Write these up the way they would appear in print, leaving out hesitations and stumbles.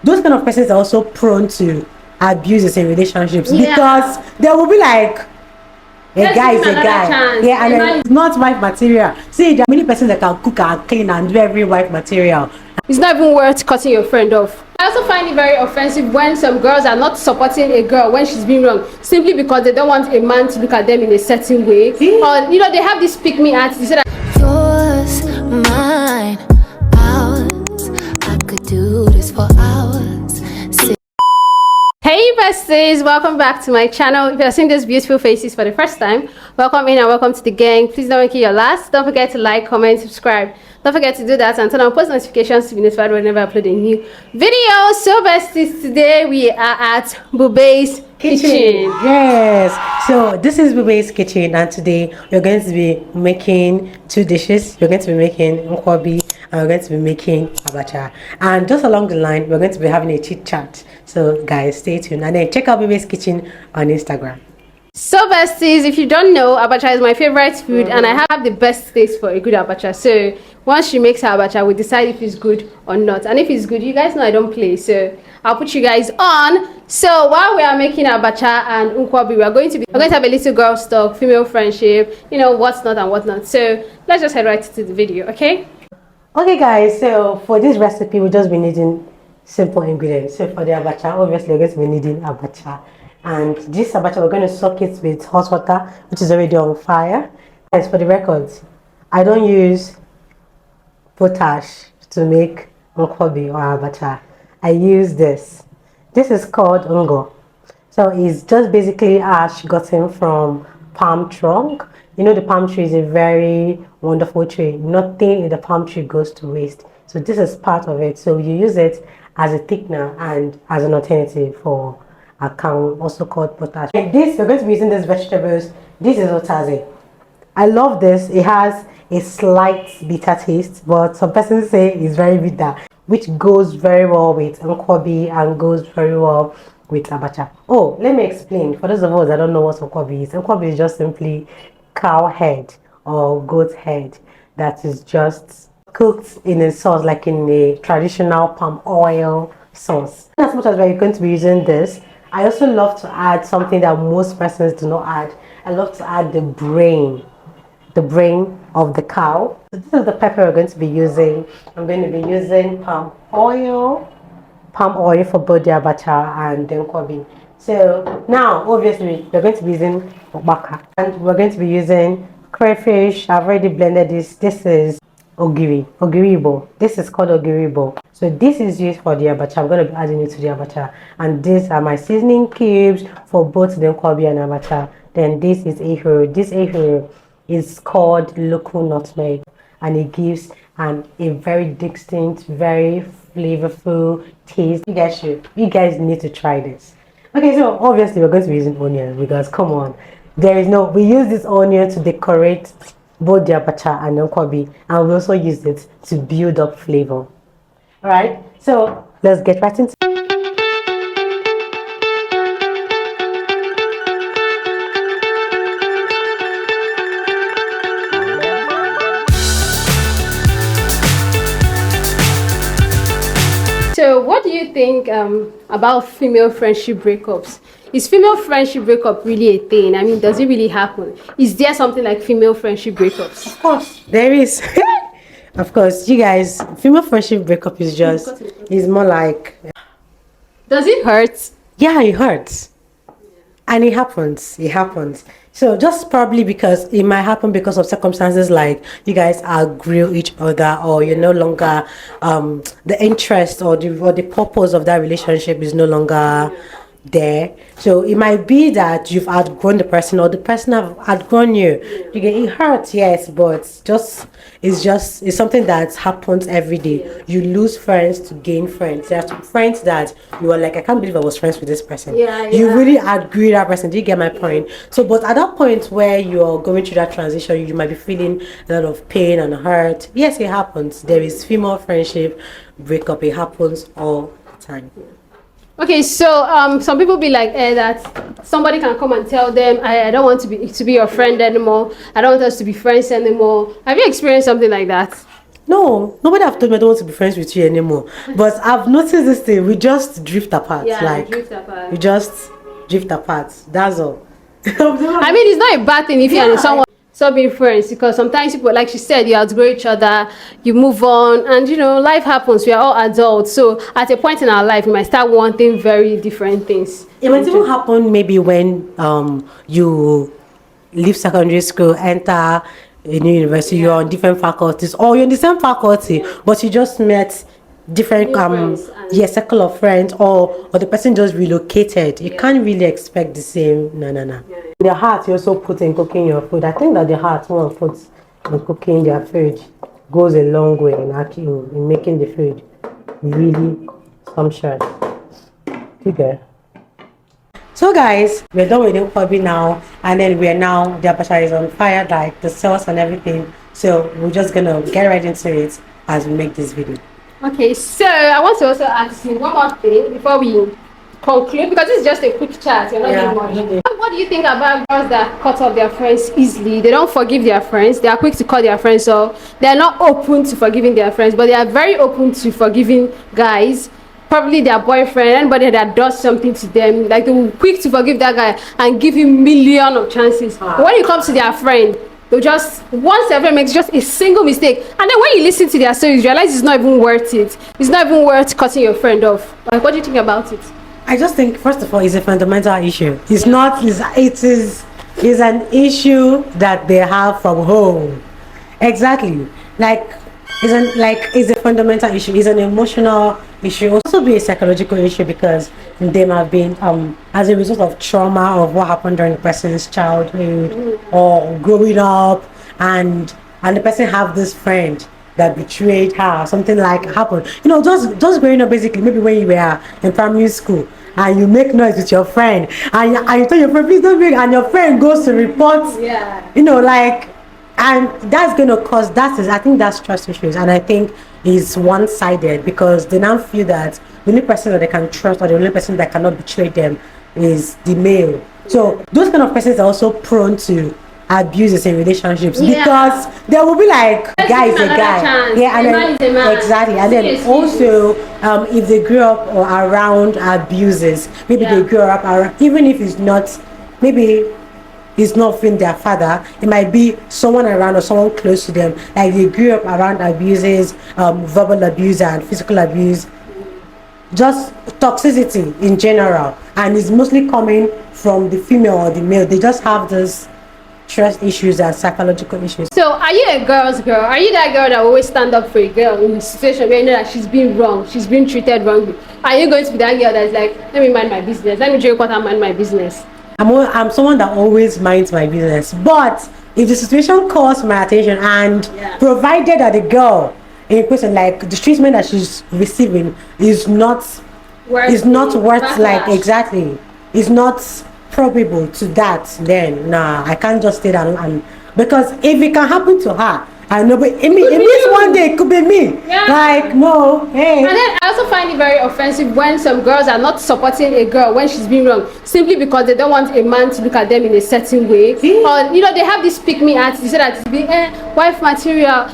those kind of persons are also prone to abuses in relationships because they will be like, a guy is a guy. Chance. Yeah, and then it's not wife material. See, there are many persons that can cook and clean and do every wife material. It's not even worth cutting your friend off. I also find it very offensive when some girls are not supporting a girl when she's being wrong simply because they don't want a man to look at them in a certain way. Or they have this pick me attitude. They say that yours, mine, ours. I could do this for hours. Hey besties, welcome back to my channel. If you're seeing these beautiful faces for the first time, welcome in and welcome to the gang. Please don't make it your last. Don't forget to like, comment, subscribe. Don't forget to do that and turn on post notifications to be notified whenever I upload a new video. So besties, today we are at BUBE'S kitchen. Yes, so this is BUBE'S kitchen, and today we're going to be making two dishes. We're going to be making nkwobi and we're going to be making abacha, and just along the line we're going to be having a chit chat. So guys, stay tuned and then check out BUBE'S kitchen on Instagram. So besties, if you don't know, abacha is my favorite food and I have the best taste for a good abacha. So once she makes her abacha, we decide if it's good or not. And if it's good, you guys know I don't play, so I'll put you guys on. So while we are making abacha and nkwobi, we're going to have a little girl talk, female friendship, what's not and whatnot. So let's just head right to the video, okay? Okay guys, so for this recipe we'll just be needing simple ingredients. So for the abacha, obviously we're going to be needing abacha. And this abacha, we're going to soak it with hot water, which is already on fire. As for the records, I don't use potash to make nkwobi or abacha. I use this. This is called ungo. So it's just basically ash gotten from palm trunk. The palm tree is a very wonderful tree. Nothing in the palm tree goes to waste. So this is part of it. So you use it as a thickener and as an alternative for account, also called potash. And this, we're going to be using these vegetables. This is otaze. I love this. It has a slight bitter taste, but some persons say it's very bitter, which goes very well with nkwobi and goes very well with abacha. Oh, let me explain. For those of us that don't know what nkwobi is just simply cow head or goat head that is just cooked in a sauce, like in a traditional palm oil sauce. As much as we're going to be using this, I also love to add something that most persons do not add. I love to add the brain of the cow. So this is the pepper we're going to be using. I'm going to be using palm oil for both the abacha and the nkwobi. So now obviously we're going to be using okbaka and we're going to be using crayfish. I've already blended this. This is ogiribo. This is called ogiribo. So this is used for the abacha. I'm going to be adding it to the abacha, and these are my seasoning cubes for both the nkwobi and abacha. Then this is ehuru. This ehuru is called local nutmeg, and it gives a very distinct, very flavorful taste. You guys need to try this. Okay, so obviously we're going to be using onions because come on, we use this onion to decorate both the abacha and the nkwobi, and we also use it to build up flavor. All right, so let's get right into it. So what do you think about female friendship breakups? Is female friendship breakup really a thing? I mean, does it really happen? Is there something like female friendship breakups? Of course, there is. Of course, you guys, female friendship breakup is more like... Does it hurt? Yeah, it hurts. And it happens. So just probably because it might happen because of circumstances like you guys outgrew each other, or you're no longer the interest or the purpose of that relationship is no longer there. So it might be that you've outgrown the person or the person have outgrown you. It hurts, yes, but it's something that happens every day. You lose friends to gain friends. There are some friends that you are like, I can't believe I was friends with this person. You really outgrew that person. Do you get my point? So but at that point where you're going through that transition, you might be feeling a lot of pain and hurt. Yes, it happens. There is female friendship breakup. It happens all the time. Okay, so some people be like, that somebody can come and tell them, I don't want to be your friend anymore. I don't want us to be friends anymore. Have you experienced something like that? No, nobody have told me I don't want to be friends with you anymore. But I've noticed this thing. We just drift apart. Yeah, like drift apart. we just drift apart. That's all. I mean, it's not a bad thing if you and someone stop being friends, because sometimes people, like she said, you outgrow each other, you move on, and you know, life happens. We are all adults, so at a point in our life, we might start wanting very different things. It might even happen maybe when you leave secondary school, enter a new university, you're on different faculties, or you're in the same faculty, but you just met different circle of friends, or the person just relocated. You can't really expect the same. No. The heart you also put in cooking your food. I think that the heart one puts in cooking their food goes a long way in actually in making the food really sumptuous. Okay. So guys, we're done with the hobby now, and then we're now, the abacha is on fire, like the sauce and everything. So we're just gonna get right into it as we make this video. Okay, so I want to also ask you one more thing before we conclude, because this is just a quick chat. You're not doing much. What do you think about girls that cut off their friends easily? They don't forgive their friends. They are quick to cut their friends off. They are not open to forgiving their friends, but they are very open to forgiving guys. Probably their boyfriend, anybody that does something to them, like they will quick to forgive that guy and give him million of chances. But when it comes to their friend, they'll just, once their friend makes just a single mistake, and then when you listen to their stories, you realize it's not even worth it. It's not even worth cutting your friend off. Like, what do you think about it? I just think, first of all, it's a fundamental issue. It's not, it is an issue that they have from home. Exactly. It's a fundamental issue. It's an emotional issue. Also be a psychological issue, because they might have been as a result of trauma of what happened during the person's childhood or growing up, and the person have this friend that betrayed her, something like happened. You know, just growing up, basically, maybe when you were in primary school and you make noise with your friend, and you tell your friend, please don't make, and your friend goes to report. Yeah. You know, like, and that's going to cause, I think that's trust issues, and I think it's one-sided, because they now feel that the only person that they can trust, or the only person that cannot betray them, is the male. So those kind of persons are also prone to abuses in relationships, because there will be like, guy is a guy, and then exactly, and then also if they grew up or around abuses, maybe they grew up around, even if it's not, maybe it's not from their father, it might be someone around or someone close to them, like they grew up around abuses, verbal abuse and physical abuse, just toxicity in general, and it's mostly coming from the female or the male. They just have this trust issues and psychological issues. So are you a girl's girl? Are you that girl that always stand up for a girl in a situation where you know that she's been wrong, she's been treated wrongly? Are you going to be that girl that's like, let me mind my business, let me drink water and mind my business? I'm someone that always minds my business, but if the situation calls my attention, and provided that the girl in question, like the treatment that she's receiving is not worth like, exactly, is not probable to that, then nah, I can't just stay down, and because if it can happen to her, I know, but it means one day it could be me. Like, no, hey. And then I also find it very offensive when some girls are not supporting a girl when she's been wrong, simply because they don't want a man to look at them in a certain way. Or, you know, they have this pick me attitude, so that it's be wife material.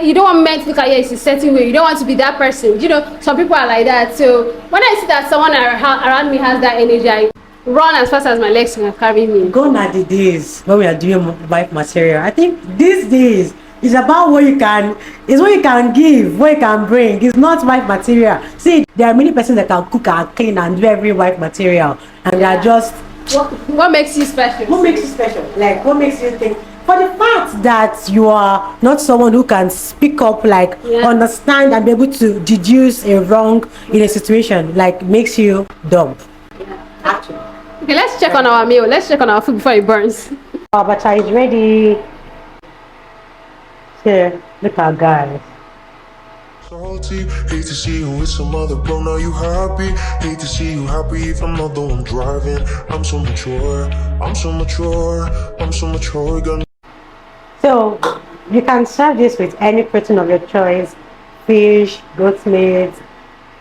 You don't want men to look at you in a certain way. You don't want to be that person. You know, some people are like that. So when I see that someone around me has that energy, I run as fast as my legs can carry me. Gone are the days when we are doing wife material. I think these days, it's about what you can, it's what you can give, what you can bring. It's not wife material. See, there are many persons that can cook and clean and do every wife material, and they are just. What makes you special? What makes you special? Like, what makes you think? For the fact that you are not someone who can speak up, like understand and be able to deduce a wrong in a situation, like makes you dumb. Actually. Okay, let's check on our meal. Let's check on our food before it burns. Our abacha is ready. Here, look at guys. Salty, hate to see you with some other bro. Now you happy, hate to see you happy if I'm not the one driving. I'm so mature, I'm so mature, I'm so mature. So you can serve this with any protein of your choice, fish, goat meat.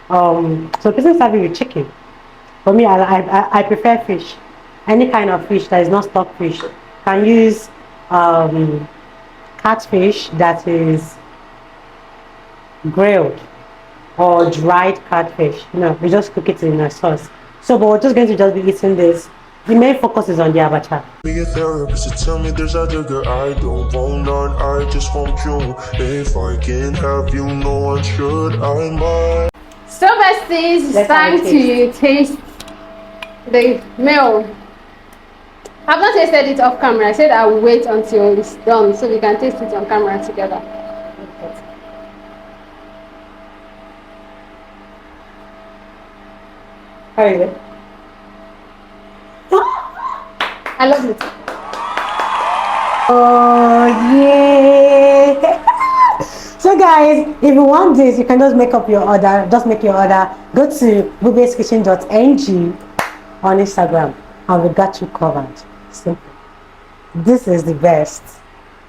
So people serve it with chicken. For me, I prefer fish. Any kind of fish that is not stock fish. Can use catfish that is grilled or dried catfish. No, we just cook it in a sauce. So, but we're just going to just be eating this. The main focus is on the abacha. Be a therapist to tell me there's other girl I don't want none, I just want you. If I can have you, no one should, I might. So besties, it's time to taste the meal. I've not tasted it off camera. I said I will wait until it's done so we can taste it on camera together. How is it? I love it. Oh yeah! So guys, if you want this, you can just make up your order. Just make your order. Go to bubeskitchen.ng on Instagram, and we got you covered. Simple. This is the best.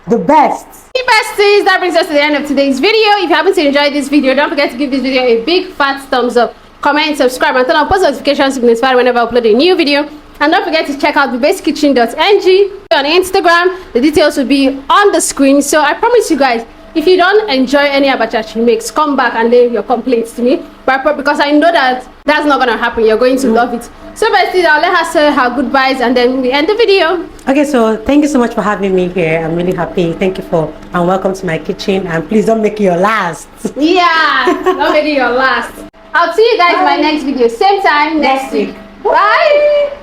The best. Hey besties, that brings us to the end of today's video. If you happen to enjoy this video, don't forget to give this video a big fat thumbs up. Comment, subscribe, and turn on post notifications to be notified whenever I upload a new video. And don't forget to check out besties.ng on Instagram. The details will be on the screen. So I promise you guys, if you don't enjoy any abacha she makes, come back and lay your complaints to me. But because I know that that's not gonna happen. You're going to love it. So besties, I'll let her say her goodbyes and then we end the video. Okay, so thank you so much for having me here. I'm really happy. Thank you for and welcome to my kitchen. And please don't make it your last. Yeah, don't make it your last. I'll see you guys in my next video, same time next week. Bye.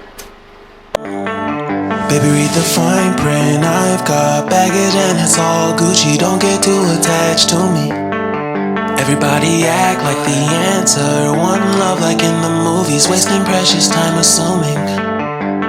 Baby, read the fine print. I've got baggage and it's all Gucci. Don't get too attached to me. Everybody act like the answer. One love like in the movies. Wasting precious time assuming